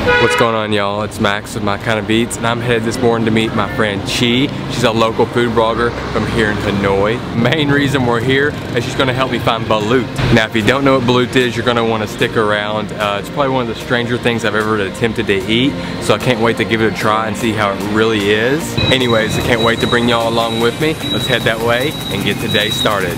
What's going on, y'all? It's Max with My Kind of Beats, and I'm headed this morning to meet my friend Chi. She's a local food blogger from here in Hanoi. Main reason we're here is she's going to help me find balut. Now, if you don't know what balut is, you're going to want to stick around. It's probably one of the stranger things I've ever attempted to eat, so I can't wait to give it a try and see how it really is. Anyways, I can't wait to bring y'all along with me. Let's head that way and get today started.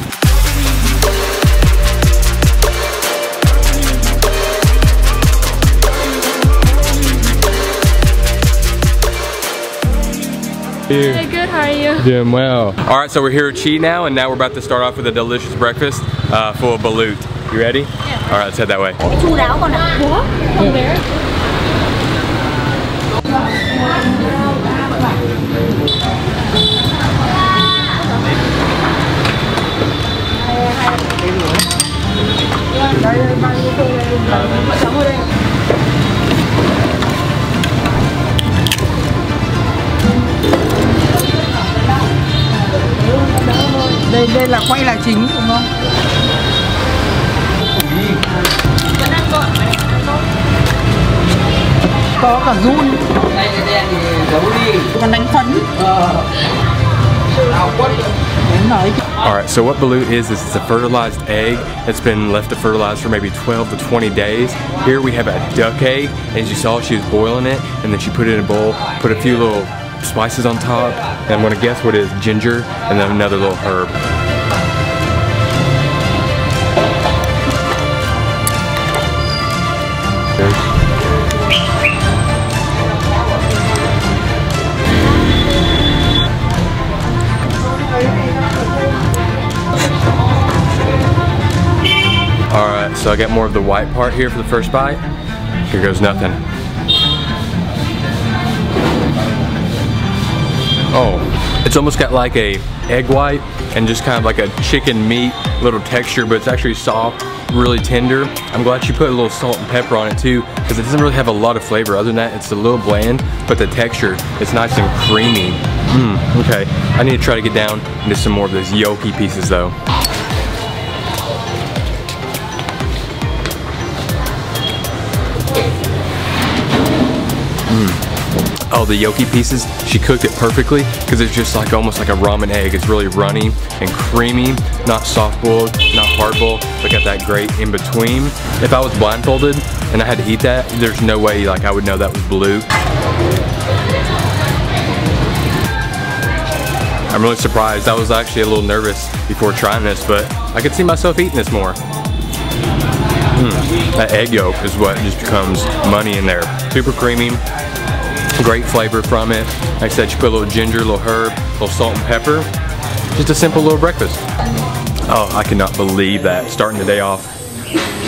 Hey, good, how are you? Doing well. Alright, so we're here at Chi now, and now we're about to start off with a delicious breakfast full of balut. You ready? Yeah. Alright, let's head that way. Chu đáo con ạ. What? From there? Đây là quay là chính đúng không? Có cả run. Còn đánh phấn. Alright, so what balut is it's a fertilized egg that's been left to fertilize for maybe 12 to 20 days. Here we have a duck egg. As you saw, she was boiling it, and then she put it in a bowl, put a few little spices on top, and I'm gonna guess what it is, ginger, and then another little herb. Alright, so I got more of the white part here for the first bite. Here goes nothing. Oh, it's almost got like a egg white and just kind of like a chicken meat little texture, but it's actually soft, really tender. I'm glad she put a little salt and pepper on it too, because it doesn't really have a lot of flavor. Other than that, it's a little bland, but the texture, it's nice and creamy. Okay, I need to try to get down into some more of those yolky pieces though. Oh, the yolky pieces, she cooked it perfectly because it's just like almost like a ramen egg. It's really runny and creamy, not soft boiled, not hard boiled, but got that great in between. If I was blindfolded and I had to eat that, there's no way like I would know that was balut. I'm really surprised. I was actually a little nervous before trying this, but I could see myself eating this more. That egg yolk is what just becomes money in there. Super creamy. Great flavor from it. Like I said, you put a little ginger, a little herb, a little salt and pepper. Just a simple little breakfast. Oh, I cannot believe that. Starting the day off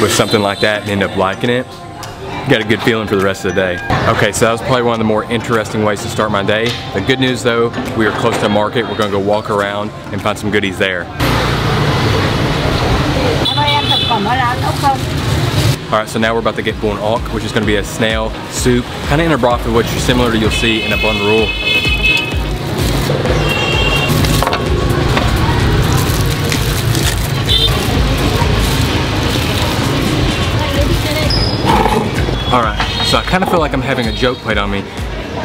with something like that and end up liking it. Got a good feeling for the rest of the day. Okay, so that was probably one of the more interesting ways to start my day. The good news though, we are close to a market. We're gonna go walk around and find some goodies there. Alright, so now we're about to get bun ok, which is going to be a snail soup, kind of in a broth of which is similar to you'll see in a bun roll. Alright, so I kind of feel like I'm having a joke played on me.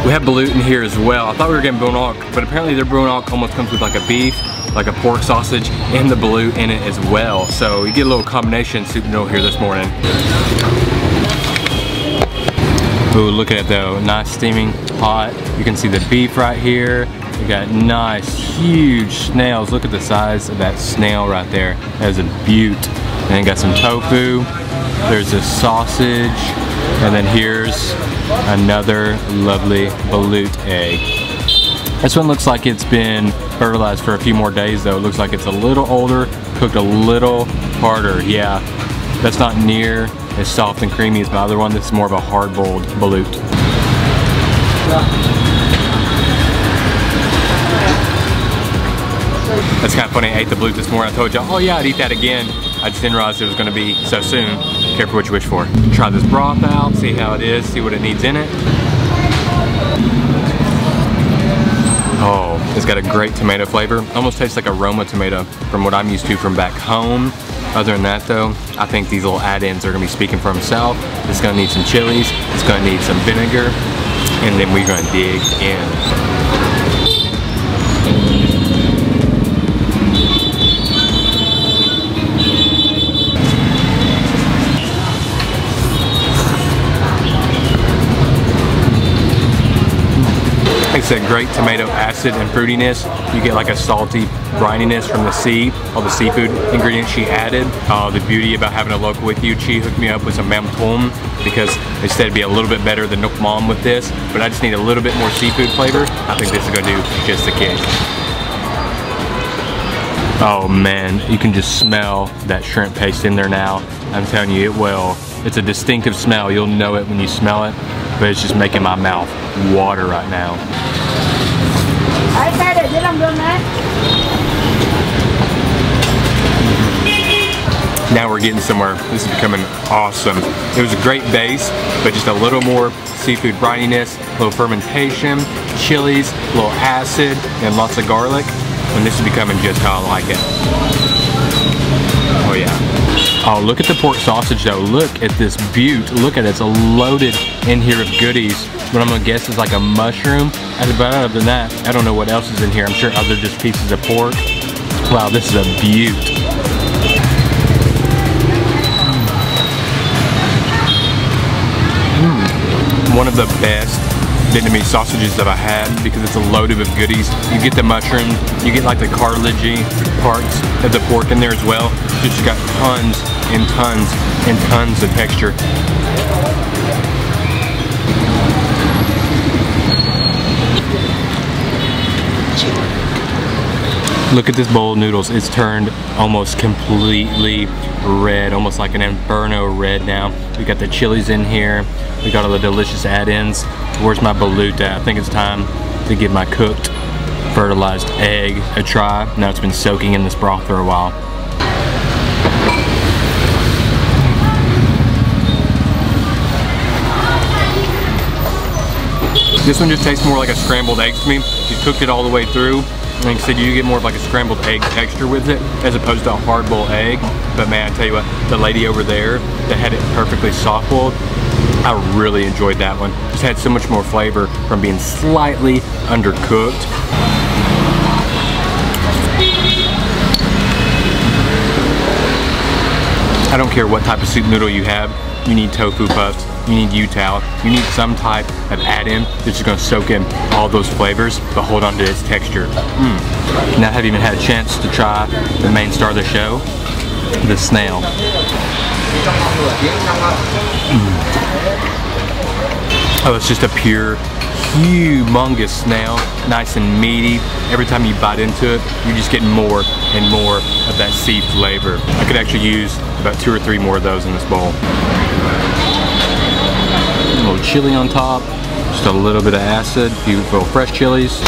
We have balut in here as well. I thought we were getting bun ok, but apparently their bun ok almost comes with like a beef, like a pork sausage, and the balut in it as well. So you get a little combination soup noodle here this morning. Ooh, look at it though, nice steaming hot. You can see the beef right here. You got nice, huge snails. Look at the size of that snail right there. That is a beaut. And then got some tofu. There's a sausage. And then here's another lovely balut egg. This one looks like it's been fertilized for a few more days though. It looks like it's a little older, cooked a little harder. Yeah, that's not near as soft and creamy as my other one. This is more of a hard-boiled balut. That's kind of funny, I ate the balut this morning. I told you, oh yeah, I'd eat that again. I just didn't realize it was gonna be so soon. Careful what you wish for. Try this broth out, see how it is, see what it needs in it. Oh, it's got a great tomato flavor. Almost tastes like a Roma tomato from what I'm used to from back home. Other than that though, I think these little add-ins are gonna be speaking for himself. It's gonna need some chilies, it's gonna need some vinegar, and then we're gonna dig in. It's a great tomato acid and fruitiness. You get like a salty brininess from the sea, all the seafood ingredients she added. The beauty about having a local with you, she hooked me up with some mam tom because they said it'd be a little bit better than Nook Mom with this, but I just need a little bit more seafood flavor. I think this is gonna do just the kick. Oh man, you can just smell that shrimp paste in there now. I'm telling you, it will. It's a distinctive smell. You'll know it when you smell it, but it's just making my mouth water right now. Now we're getting somewhere. This is becoming awesome. It was a great base, but just a little more seafood brininess, a little fermentation, chilies, a little acid, and lots of garlic. And this is becoming just how I like it. Oh yeah. Oh, look at the pork sausage though. Look at this beaut. Look at it. It's loaded in here with goodies. What I'm gonna guess is like a mushroom. But other than that, I don't know what else is in here. I'm sure other just pieces of pork. Wow, this is a beaut. One of the best Vietnamese sausages that I had because it's loaded with goodies. You get the mushroom, you get like the cartilagey parts of the pork in there as well. Just got tons and tons and tons of texture. Look at this bowl of noodles. It's turned almost completely red, almost like an inferno red now. We got the chilies in here. We got all the delicious add-ins. Where's my balut at? I think it's time to give my cooked fertilized egg a try. Now it's been soaking in this broth for a while. This one just tastes more like a scrambled egg to me. You cooked it all the way through. Like I said, you get more of like a scrambled egg texture with it as opposed to a hard-boiled egg. But man, I tell you what, the lady over there that had it perfectly soft-boiled, I really enjoyed that one. Just had so much more flavor from being slightly undercooked. I don't care what type of soup noodle you have. You need tofu puffs, you need yutao, you need some type of add-in that's just gonna soak in all those flavors, but hold on to its texture. Now I haven't even had a chance to try the main star of the show, the snail. Oh, it's just a pure, humongous snail, nice and meaty. Every time you bite into it, you're just getting more and more of that sea flavor. I could actually use about 2 or 3 more of those in this bowl. A little chili on top, just a little bit of acid, beautiful fresh chilies.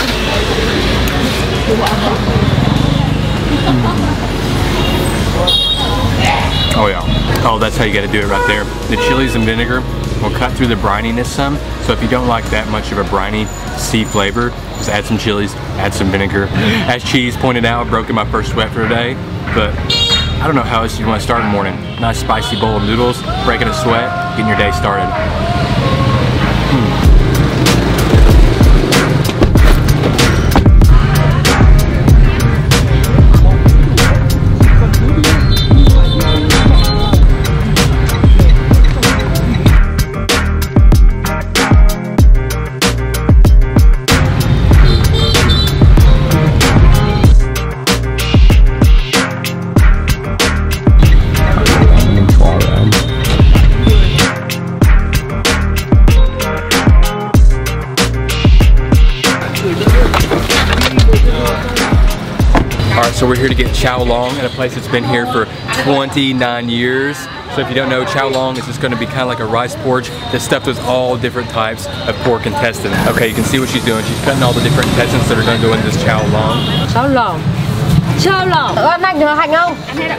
Oh yeah. Oh, that's how you gotta do it right there. The chilies and vinegar will cut through the brininess some. So if you don't like that much of a briny sea flavor, just add some chilies, add some vinegar. As Cheese pointed out, I've broken my first sweat for today, but I don't know how else you want to start in the morning. Nice spicy bowl of noodles, breaking a sweat, getting your day started. So we're here to get chow long at a place that's been here for 29 years. So if you don't know, chow long is just going to be kind of like a rice porridge that's stuffed with all different types of pork intestine. Okay, you can see what she's doing. She's cutting all the different intestines that are going to go into this chow long. Chow long. Chow long. Anh nhớ hành không? Em hết ạ.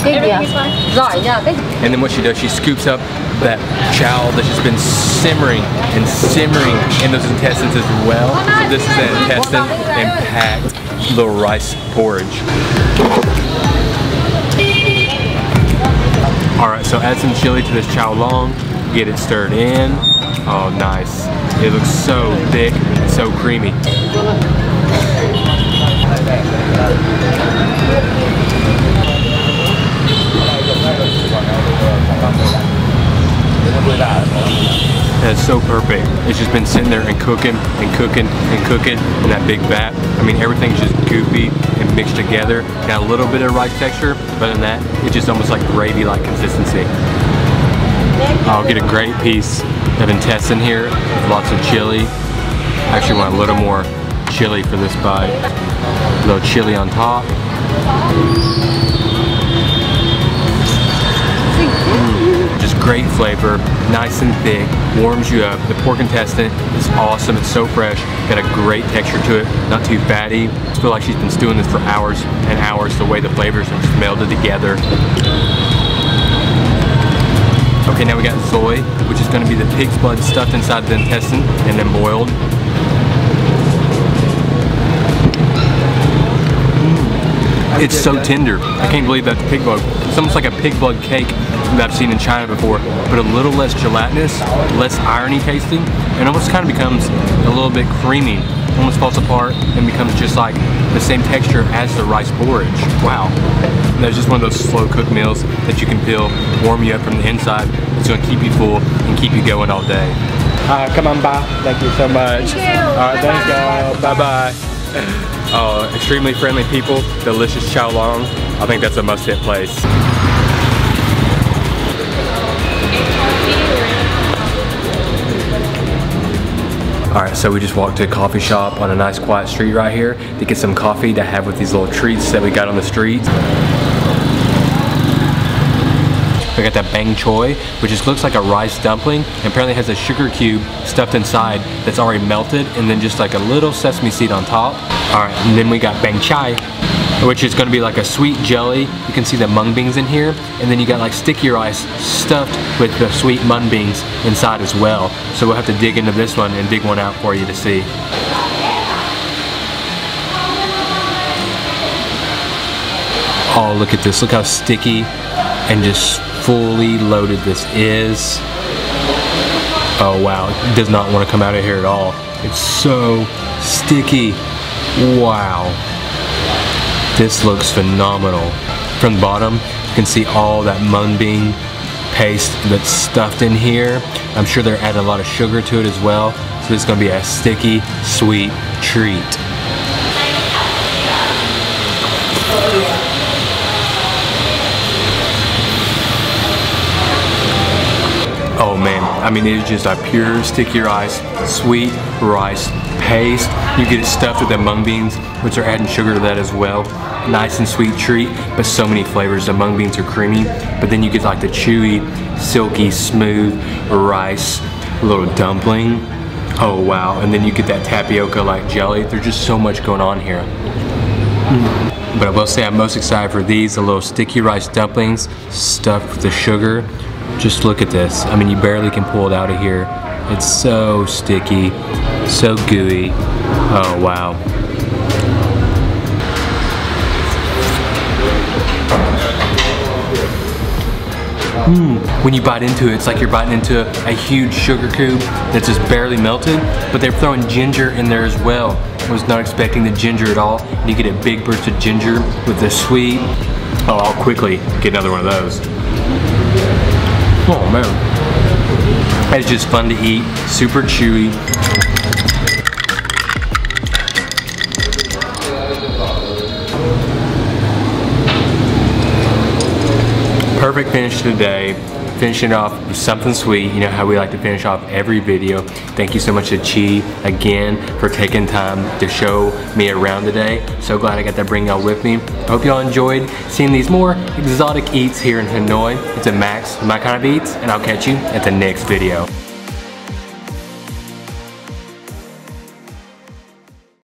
Everything's fine. Giỏi nha. And then what she does, she scoops up that chow that's just been simmering and simmering in those intestines as well. So this is an intestine and packed little rice porridge. Alright, so add some chili to this chow long, get it stirred in. Oh, nice. It looks so thick and so creamy. That's so perfect. It's just been sitting there and cooking and cooking and cooking in that big vat. I mean, everything's just goopy and mixed together. Got a little bit of rice texture, but other than that, it's just almost like gravy-like consistency. I'll get a great piece of intestine here, lots of chili. I actually want a little more chili for this bite. A little chili on top. Just great flavor, nice and thick, warms you up. The pork intestine is awesome, it's so fresh, got a great texture to it, not too fatty. I just feel like she's been stewing this for hours and hours, the way the flavors are just melded together. Okay, now we got Zoe, which is going to be the pig's blood stuffed inside the intestine and then boiled. It's so tender. I can't believe that's pig blood. It's almost like a pig blood cake that I've seen in China before, but a little less gelatinous, less irony tasting, and almost kind of becomes a little bit creamy. Almost falls apart and becomes just like the same texture as the rice porridge. Wow. That's just one of those slow cooked meals that you can feel warm you up from the inside. It's going to keep you full and keep you going all day. Come on, bye. Thank you so much. Thank you. All right, thank you. Bye-bye. Oh, extremely friendly people, delicious chow long. I think that's a must-hit place. Alright, so we just walked to a coffee shop on a nice quiet street right here to get some coffee to have with these little treats that we got on the street. We got that bang choy, which just looks like a rice dumpling and apparently has a sugar cube stuffed inside that's already melted and then just like a little sesame seed on top. Alright, and then we got bang chai, which is going to be like a sweet jelly. You can see the mung beans in here, and then you got like sticky rice stuffed with the sweet mung beans inside as well. So we'll have to dig into this one and dig one out for you to see. Oh, look at this. Look how sticky and just fully loaded this is. Oh wow, it does not want to come out of here at all. It's so sticky. Wow. This looks phenomenal. From the bottom, you can see all that mung bean paste that's stuffed in here. I'm sure they're adding a lot of sugar to it as well. So it's going to be a sticky, sweet treat. Oh man, I mean, it is just a pure sticky rice, sweet rice paste. You get it stuffed with the mung beans, which are adding sugar to that as well. Nice and sweet treat, but so many flavors. The mung beans are creamy, but then you get like the chewy, silky, smooth rice, little dumpling. Oh wow, and then you get that tapioca like jelly. There's just so much going on here. But I will say I'm most excited for these, the little sticky rice dumplings stuffed with the sugar. Just look at this. I mean, you barely can pull it out of here. It's so sticky, so gooey. Oh wow. When you bite into it, it's like you're biting into a huge sugar cube that's just barely melted, but they're throwing ginger in there as well. I was not expecting the ginger at all. And you get a big burst of ginger with the sweet. Oh, I'll quickly get another one of those. Oh man. It's just fun to eat, super chewy. Perfect finish to the day. Finishing off with something sweet. You know how we like to finish off every video. Thank you so much to Chi again for taking time to show me around today. So glad I got to bring y'all with me. I hope y'all enjoyed seeing these more exotic eats here in Hanoi. It's a Max, my kind of eats, and I'll catch you at the next video.